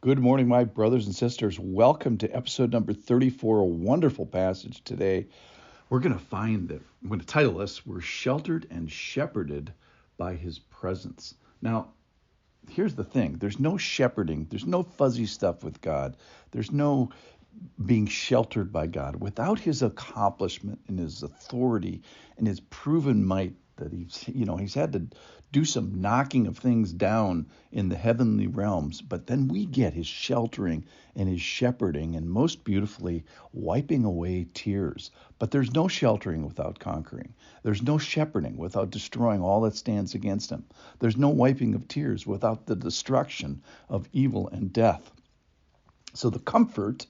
Good morning, my brothers and sisters. Welcome to episode number 34, a wonderful passage today. We're going to title this, We're Sheltered and Shepherded by His Presence. Now, here's the thing. There's no shepherding. There's no fuzzy stuff with God. There's no being sheltered by God. Without His accomplishment and His authority and His proven might that He's had to do some knocking of things down in the heavenly realms, but then we get His sheltering and His shepherding, and most beautifully wiping away tears. But there's no sheltering without conquering. There's no shepherding without destroying all that stands against Him. There's no wiping of tears without the destruction of evil and death. So the comfort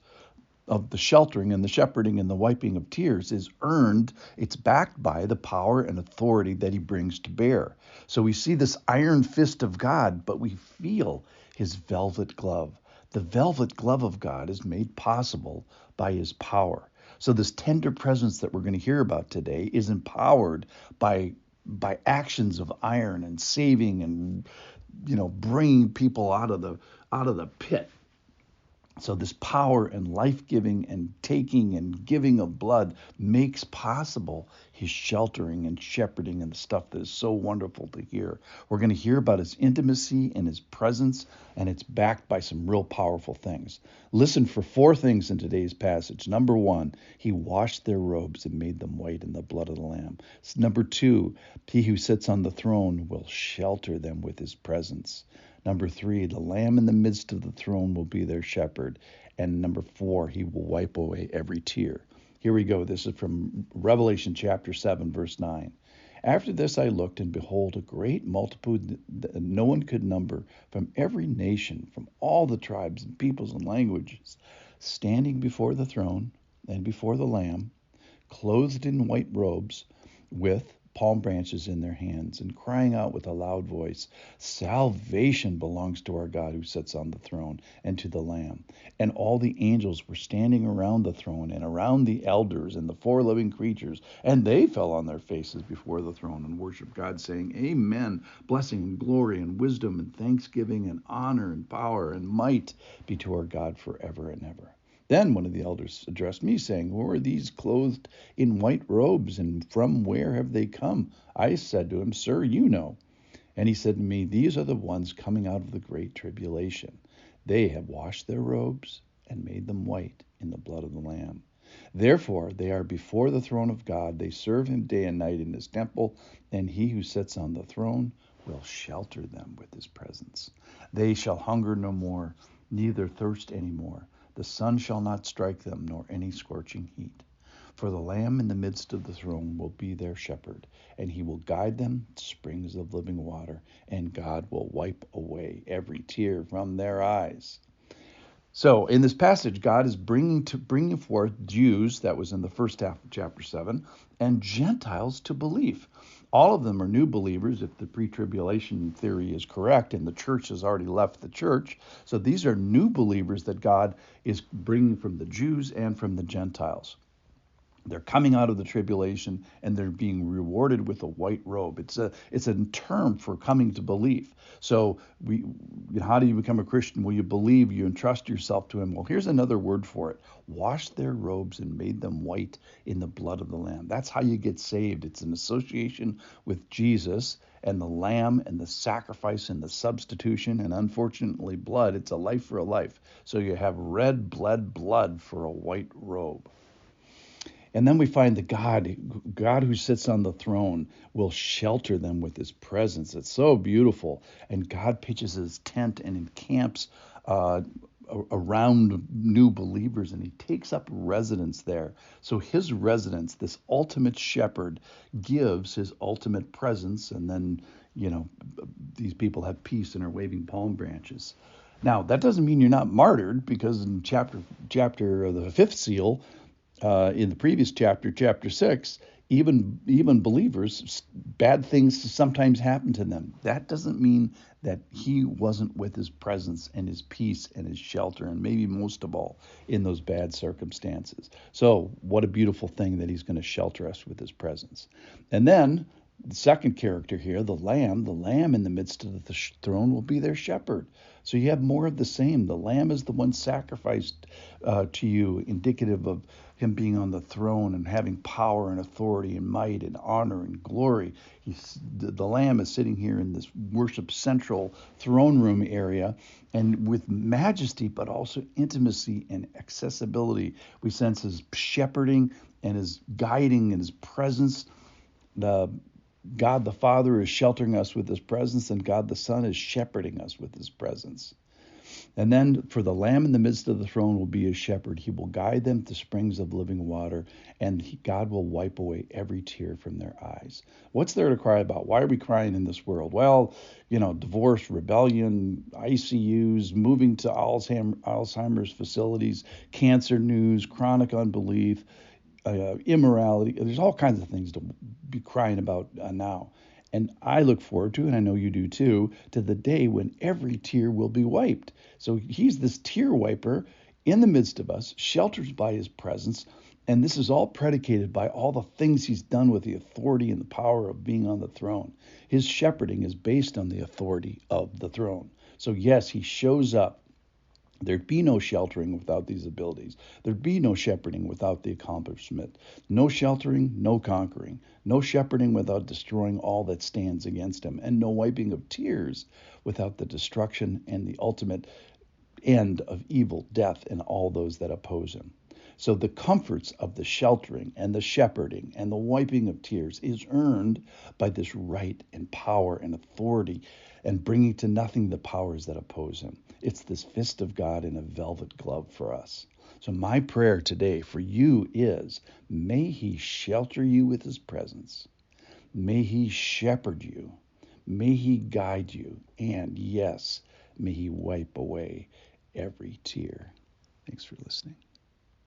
of the sheltering and the shepherding and the wiping of tears is earned. It's backed by the power and authority that He brings to bear. So we see this iron fist of God, but we feel His velvet glove. The velvet glove of God is made possible by His power. So this tender presence that we're going to hear about today is empowered by actions of iron and saving and bringing people out of the pit. So this power and life-giving and taking and giving of blood makes possible His sheltering and shepherding and the stuff that is so wonderful to hear. We're going to hear about His intimacy and His presence, and it's backed by some real powerful things. Listen for 4 things in today's passage. Number 1, He washed their robes and made them white in the blood of the Lamb. Number 2, He who sits on the throne will shelter them with His presence. Number 3, the Lamb in the midst of the throne will be their shepherd. And number 4, He will wipe away every tear. Here we go. This is from Revelation chapter 7, verse 9. After this I looked, and behold, a great multitude that no one could number, from every nation, from all the tribes and peoples and languages, standing before the throne and before the Lamb, clothed in white robes, with palm branches in their hands, and crying out with a loud voice, Salvation belongs to our God who sits on the throne and to the Lamb. And all the angels were standing around the throne and around the elders and the 4 living creatures, and they fell on their faces before the throne and worshiped God, saying, Amen. Blessing and glory and wisdom and thanksgiving and honor and power and might be to our God forever and ever. Then one of the elders addressed me, saying, Who are these clothed in white robes, and from where have they come? I said to him, Sir, you know. And he said to me, These are the ones coming out of the great tribulation. They have washed their robes and made them white in the blood of the Lamb. Therefore they are before the throne of God. They serve Him day and night in His temple, and He who sits on the throne will shelter them with His presence. They shall hunger no more, neither thirst any more. The sun shall not strike them, nor any scorching heat. For the Lamb in the midst of the throne will be their shepherd, and He will guide them to springs of living water, and God will wipe away every tear from their eyes. So in this passage, God is bringing forth Jews, that was in the first half of chapter 7, and Gentiles to belief. All of them are new believers if the pre-tribulation theory is correct, and the church has already left the church. So these are new believers that God is bringing from the Jews and from the Gentiles. They're coming out of the tribulation, and they're being rewarded with a white robe. It's a term for coming to belief. So how do you become a Christian? Well, you believe, you entrust yourself to Him. Well, here's another word for it. Washed their robes and made them white in the blood of the Lamb. That's how you get saved. It's an association with Jesus and the Lamb and the sacrifice and the substitution, and unfortunately blood. It's a life for a life. So you have red bled blood for a white robe. And then we find that God who sits on the throne will shelter them with His presence. It's so beautiful. And God pitches His tent and encamps around new believers, and He takes up residence there. So His residence, this ultimate shepherd, gives His ultimate presence, and then, these people have peace and are waving palm branches. Now, that doesn't mean you're not martyred, because in chapter of the 5th seal, in the previous chapter 6, even believers, bad things sometimes happen to them. That doesn't mean that He wasn't with His presence and His peace and His shelter, and maybe most of all in those bad circumstances. So what a beautiful thing that He's going to shelter us with His presence. And then The second character here, the lamb in the midst of the throne will be their shepherd. So you have more of the same. The lamb is the one sacrificed to you, indicative of him being on the throne and having power and authority and might and honor and glory. The lamb is sitting here in this worship central throne room area, and with majesty, but also intimacy and accessibility. We sense his shepherding and his guiding and his presence. The God the Father is sheltering us with his presence, and God the Son is shepherding us with his presence. And then for the Lamb in the midst of the throne will be his shepherd. He will guide them to springs of living water, and God will wipe away every tear from their eyes. What's there to cry about? Why are we crying in this world? Well, divorce, rebellion, ICUs, moving to Alzheimer's facilities, cancer news, chronic unbelief, immorality. There's all kinds of things to be crying about now. And I look forward to, and I know you do too, to the day when every tear will be wiped. So he's this tear wiper in the midst of us, sheltered by his presence. And this is all predicated by all the things he's done with the authority and the power of being on the throne. His shepherding is based on the authority of the throne. So yes, he shows up. There'd be no sheltering without these abilities. There'd be no shepherding without the accomplishment. No sheltering, no conquering. No shepherding without destroying all that stands against him. And no wiping of tears without the destruction and the ultimate end of evil, death, and all those that oppose him. So the comforts of the sheltering and the shepherding and the wiping of tears is earned by this right and power and authority and bringing to nothing the powers that oppose him. It's this fist of God in a velvet glove for us. So my prayer today for you is, may he shelter you with his presence. May he shepherd you. May he guide you. And yes, may he wipe away every tear. Thanks for listening.